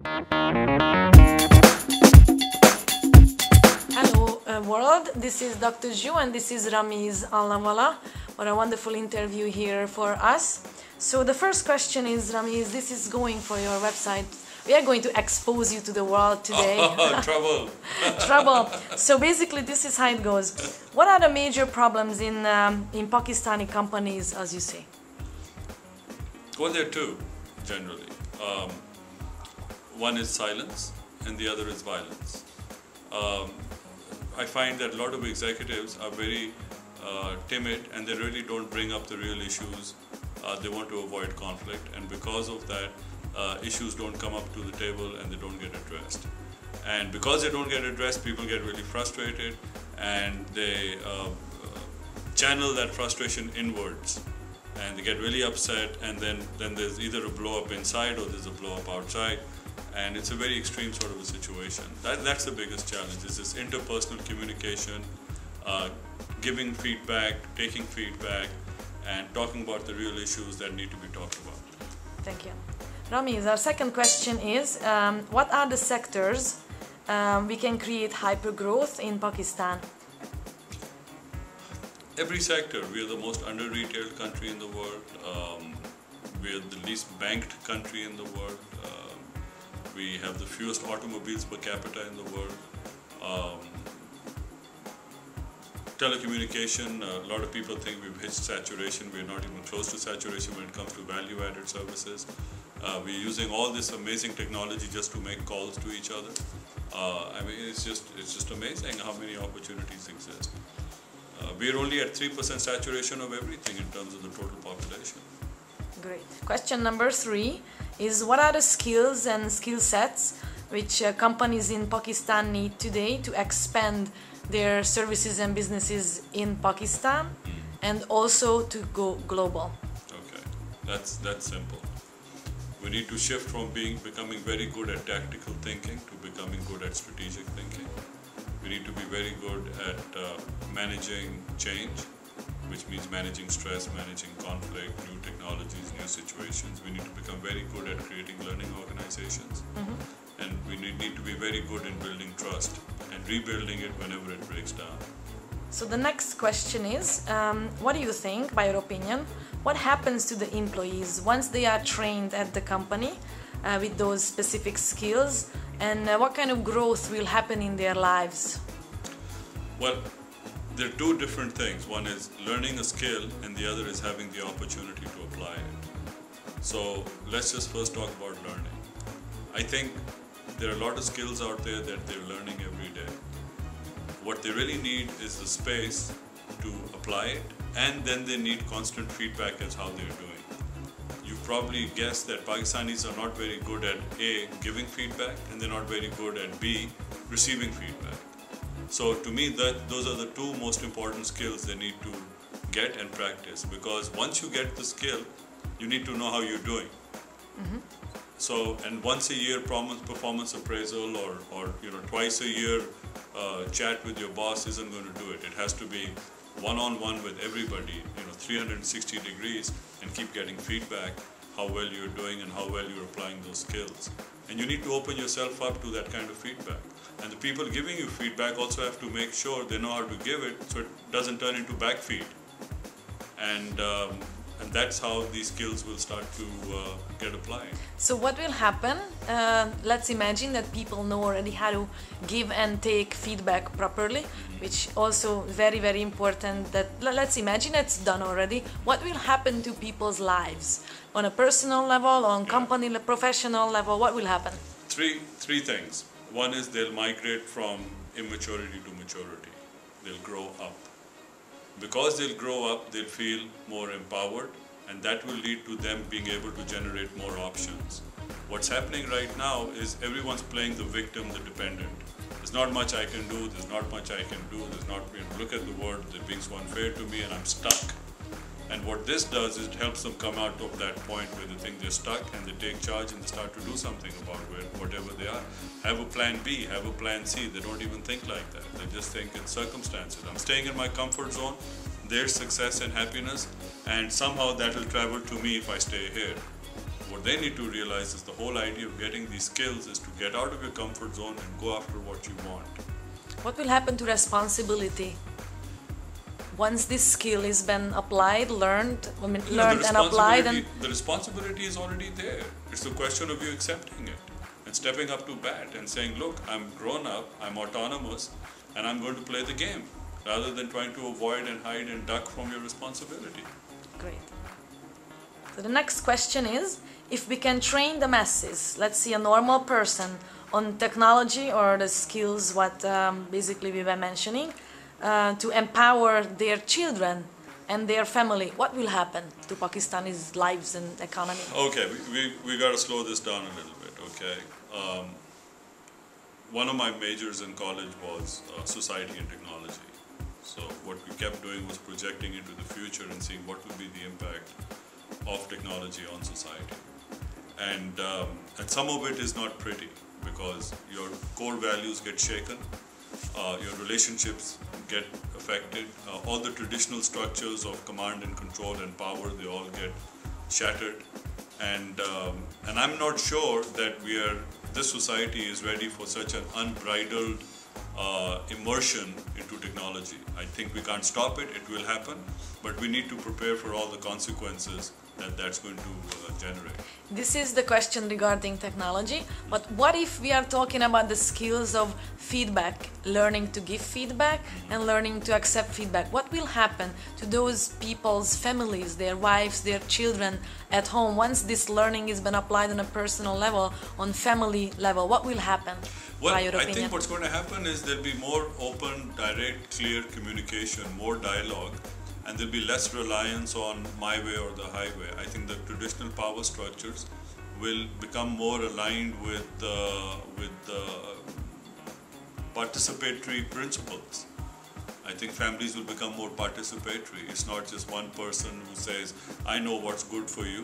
Hello world, this is Dr. Zhu and this is Ramiz Allawala. What a wonderful interview here for us. So the first question is, Ramiz, this is going for your website. We are going to expose you to the world today. Trouble. Trouble. So basically this is how it goes. What are the major problems in Pakistani companies, as you say? Well, there are two, generally. One is silence and the other is violence. I find that a lot of executives are very timid and they really don't bring up the real issues. They want to avoid conflict, and because of that, issues don't come up to the table and they don't get addressed. And because they don't get addressed, people get really frustrated and they channel that frustration inwards. And they get really upset, and then there's either a blow up inside or there's a blow up outside, and it's a very extreme sort of a situation. That's the biggest challenge, is this interpersonal communication, giving feedback, taking feedback, and talking about the real issues that need to be talked about. Thank you. Ramiz, our second question is, what are the sectors we can create hyper-growth in Pakistan? Every sector. We are the most under-retailed country in the world. We are the least banked country in the world. We have the fewest automobiles per capita in the world. Telecommunication, a lot of people think we've hit saturation. We're not even close to saturation when it comes to value-added services. We're using all this amazing technology just to make calls to each other. I mean, it's just amazing how many opportunities exist. We're only at 3% saturation of everything in terms of the total population. Great. Question number 3 is, what are the skills and skill sets which companies in Pakistan need today to expand their services and businesses in Pakistan and also to go global? Okay, that's simple. We need to shift from becoming very good at tactical thinking to becoming good at strategic thinking. We need to be very good at managing change, which means managing stress, managing conflict, new technologies, new situations. We need to become very good at creating learning organizations. And we need to be very good in building trust and rebuilding it whenever it breaks down. So the next question is, what do you think, by your opinion, what happens to the employees once they are trained at the company with those specific skills, and what kind of growth will happen in their lives? Well, there are two different things. One is learning a skill and the other is having the opportunity to apply it. So let's just first talk about learning. I think there are a lot of skills out there that they're learning every day. What they really need is the space to apply it, and then they need constant feedback as how they're doing. You've probably guessed that Pakistanis are not very good at A, giving feedback, and they're not very good at B, receiving feedback. So to me, those are the two most important skills they need to get and practice, because once you get the skill, you need to know how you're doing. So, and once a year performance appraisal or twice a year chat with your boss isn't going to do it. It has to be one-on-one with everybody, 360 degrees, and keep getting feedback, how well you're doing and how well you're applying those skills. And you need to open yourself up to that kind of feedback. And the people giving you feedback also have to make sure they know how to give it so it doesn't turn into backfeed. And that's how these skills will start to get applied. So what will happen? Let's imagine that people know already how to give and take feedback properly, which also very, very important. That let's imagine it's done already. What will happen to people's lives on a personal level, on company, professional level? What will happen? Three things. One is they'll migrate from immaturity to maturity. They'll grow up. Because they'll grow up, they'll feel more empowered, and that will lead to them being able to generate more options. What's happening right now is everyone's playing the victim, the dependent. There's not much I can do, there's not much I can do, look at the world, they're being so unfair to me and I'm stuck. And what this does is it helps them come out of that point where they think they're stuck and they take charge and they start to do something about whatever they are. Have a plan B, have a plan C. They don't even think like that. They just think in circumstances. I'm staying in my comfort zone, there's success and happiness, and somehow that will travel to me if I stay here. what they need to realize is the whole idea of getting these skills is to get out of your comfort zone and go after what you want. What will happen to responsibility? Once this skill has been applied, learned and applied, and the responsibility is already there. It's a question of you accepting it and stepping up to bat and saying, look, I'm grown up, I'm autonomous, and I'm going to play the game, rather than trying to avoid and hide and duck from your responsibility. Great. So the next question is, if we can train the masses, let's see a normal person, on technology or the skills what basically we were mentioning, to empower their children and their family, what will happen to Pakistani's lives and economy? Okay, we got to slow this down a little bit, okay? One of my majors in college was society and technology. So what we kept doing was projecting into the future and seeing what would be the impact of technology on society. And some of it is not pretty, because your core values get shaken, your relationships get affected, all the traditional structures of command and control and power, they all get shattered. And I'm not sure that this society is ready for such an unbridled immersion into technology. I think we can't stop it, it will happen, but we need to prepare for all the consequences that's going to generate. This is the question regarding technology, but what if we are talking about the skills of feedback, learning to give feedback and learning to accept feedback? What will happen to those people's families, their wives, their children at home, once this learning has been applied on a personal level, on family level? What will happen? Well, I think what's going to happen is there'll be more open, direct, clear communication, more dialogue, and there'll be less reliance on my way or the highway. I think the traditional power structures will become more aligned with participatory principles. I think families will become more participatory. It's not just one person who says, I know what's good for you,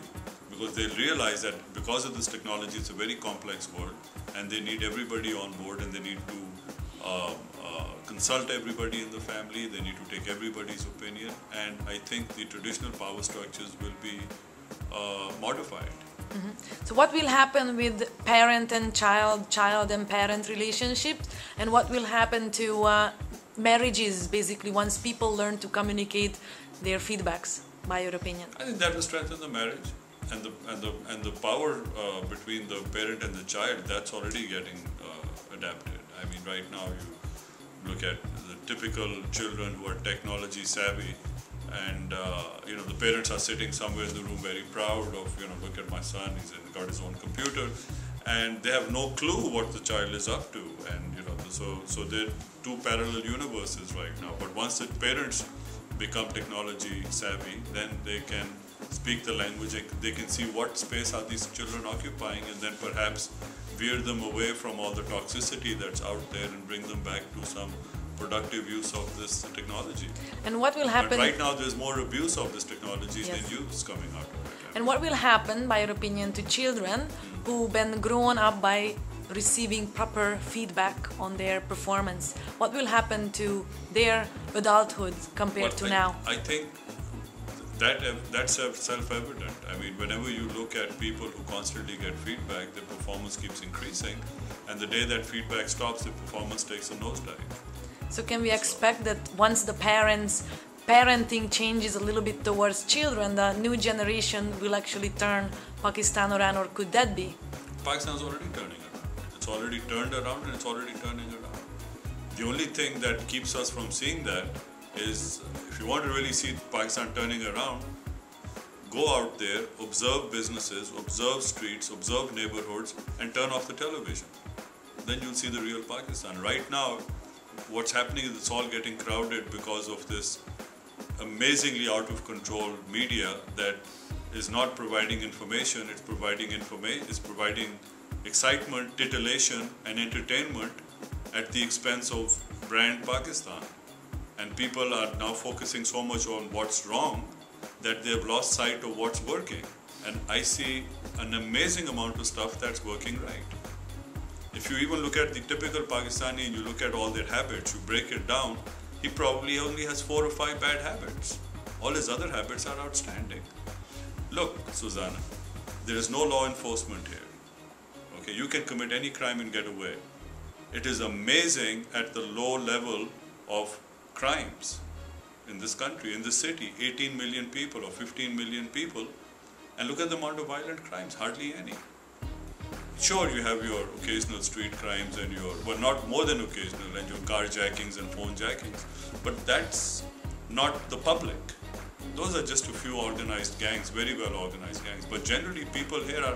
because they'll realize that because of this technology, it's a very complex world, and they need everybody on board, and they need to consult everybody in the family, they need to take everybody's opinion, and I think the traditional power structures will be modified. Mm-hmm. So what will happen with parent and child, child and parent relationships, and what will happen to marriages, basically, once people learn to communicate their feedbacks, by your opinion? I think that will strengthen the marriage, and the power between the parent and the child, that's already getting adapted. I mean, right now you look at the typical children who are technology savvy, and the parents are sitting somewhere in the room very proud of, look at my son, he's got his own computer, and they have no clue what the child is up to, and so they're two parallel universes right now. But once the parents become technology savvy, then they can speak the language, they can see what space are these children occupying, and then perhaps veer them away from all the toxicity that's out there and bring them back to some productive use of this technology. And what will happen? But right now there's more abuse of this technology than use coming out of it. And what will happen, by your opinion, to children who've been grown up by receiving proper feedback on their performance? What will happen to their adulthood compared to now? I think that's self-evident. I mean, whenever you look at people who constantly get feedback, their performance keeps increasing, and the day that feedback stops, the performance takes a nosedive. So can we expect that once the parenting changes a little bit towards children, the new generation will actually turn Pakistan around, or could that be? Pakistan's already turning around. It's already turned around, and it's already turning around. The only thing that keeps us from seeing that is, if you want to really see Pakistan turning around, go out there, observe businesses, observe streets, observe neighborhoods, and turn off the television. Then you'll see the real Pakistan. Right now, what's happening is it's all getting crowded because of this amazingly out of control media that is not providing information, it's providing excitement, titillation, and entertainment at the expense of brand Pakistan. And people are now focusing so much on what's wrong that they have lost sight of what's working. And I see an amazing amount of stuff that's working right. If you even look at the typical Pakistani and you look at all their habits, you break it down, he probably only has 4 or 5 bad habits. All his other habits are outstanding. Look, Zsuzsanna, There is no law enforcement here. Okay, you can commit any crime and get away. It is amazing at the low level of crimes in this country, in this city, 18 million people or 15 million people, and look at the amount of violent crimes, hardly any. Sure, you have your occasional street crimes and well, not more than occasional, and your carjackings and phone jackings, but that's not the public. Those are just a few organized gangs, very well organized gangs. But generally, people here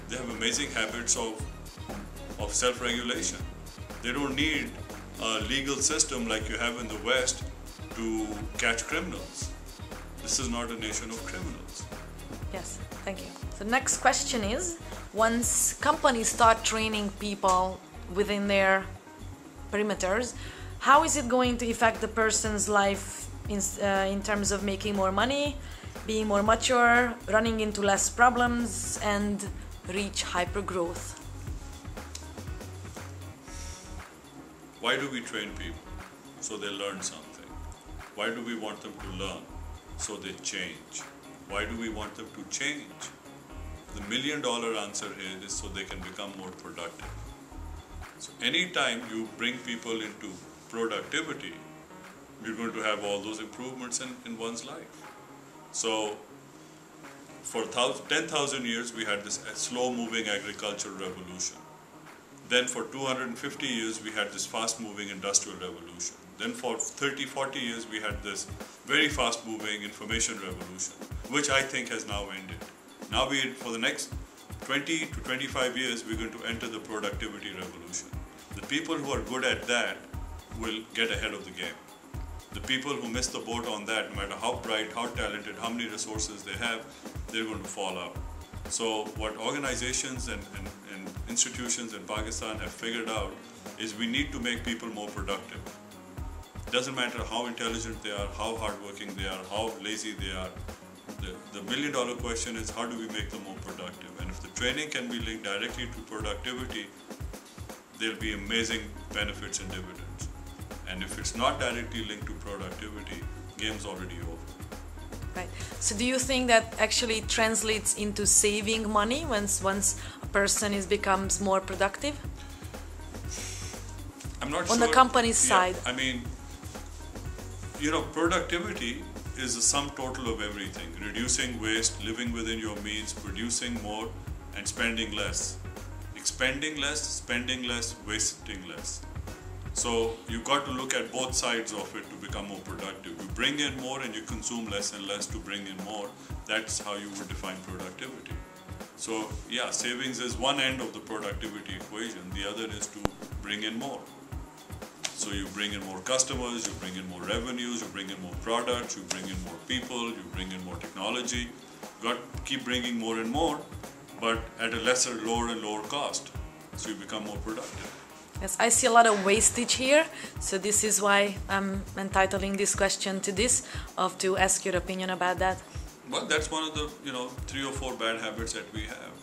they have amazing habits of self-regulation. They don't need a legal system like you have in the West to catch criminals. This is not a nation of criminals. Yes, thank you. The next question is, once companies start training people within their perimeters, how is it going to affect the person's life in terms of making more money, being more mature, running into less problems, and reach hypergrowth? Why do we train people? So they learn something. Why do we want them to learn? So they change. Why do we want them to change? The $1 million answer here is so they can become more productive. So anytime you bring people into productivity, you're going to have all those improvements in one's life. So for 10,000 years, we had this slow-moving agricultural revolution. Then for 250 years, we had this fast-moving industrial revolution. Then for 30, 40 years, we had this very fast-moving information revolution, which I think has now ended. Now for the next 20 to 25 years, we're going to enter the productivity revolution. The people who are good at that will get ahead of the game. The people who miss the boat on that, no matter how bright, how talented, how many resources they have, they're going to fall out. So what organizations and institutions in Pakistan have figured out is we need to make people more productive. It doesn't matter how intelligent they are, how hardworking they are, how lazy they are. The $1 million question is, how do we make them more productive? And if the training can be linked directly to productivity, there'll be amazing benefits and dividends. And if it's not directly linked to productivity, game's already over. Right. So do you think that actually translates into saving money once a person becomes more productive? I'm not sure. On the company's side. I mean, productivity is the sum total of everything. Reducing waste, living within your means, producing more, and spending less. Expending less, spending less, wasting less. So you've got to look at both sides of it to become more productive. You bring in more and you consume less and less to bring in more. That's how you would define productivity. So yeah, savings is one end of the productivity equation. The other is to bring in more. So you bring in more customers, you bring in more revenues, you bring in more products, you bring in more people, you bring in more technology. You've got to keep bringing more and more, but at a lower and lower cost. So you become more productive. Yes, I see a lot of wastage here, so this is why I'm entitling this question to to ask your opinion about that. Well, that's one of the 3 or 4 bad habits that we have.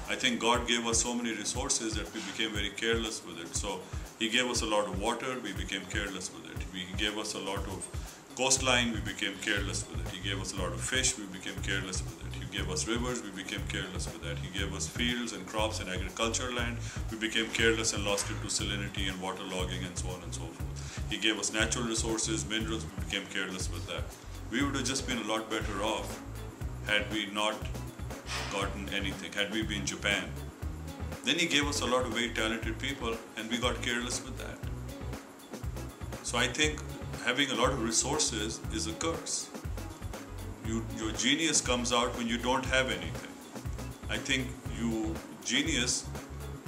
I think God gave us so many resources that we became very careless with it. So He gave us a lot of water, we became careless with it. He gave us a lot of coastline, we became careless with it. He gave us a lot of fish, we became careless with it. He gave us rivers, we became careless with that. He gave us fields and crops and agriculture land, we became careless and lost it to salinity and waterlogging and so on and so forth. He gave us natural resources, minerals, we became careless with that. We would have just been a lot better off had we not gotten anything, had we been Japan. Then He gave us a lot of very talented people and we got careless with that. So I think having a lot of resources is a curse. Your genius comes out when you don't have anything. I think genius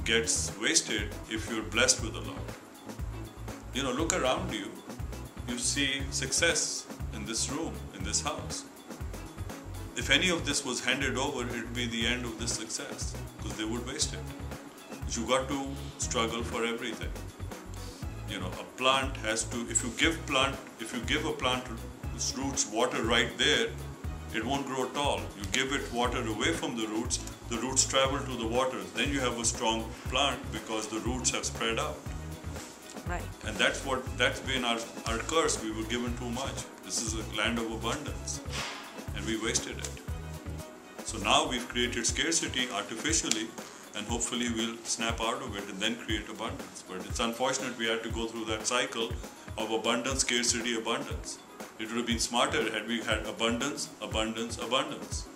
gets wasted if you're blessed with a lot. Look around you. You see success in this room, in this house. If any of this was handed over, it would be the end of this success because they would waste it. But you got to struggle for everything. A plant has to, if you give a plant its roots water right there, it won't grow tall. You give it water away from the roots travel to the water. Then you have a strong plant because the roots have spread out. Right. And that's been our curse. We were given too much. This is a land of abundance. And we wasted it. So now we've created scarcity artificially, and hopefully we'll snap out of it and then create abundance. But it's unfortunate we had to go through that cycle of abundance, scarcity, abundance. It would have been smarter had we had abundance, abundance, abundance.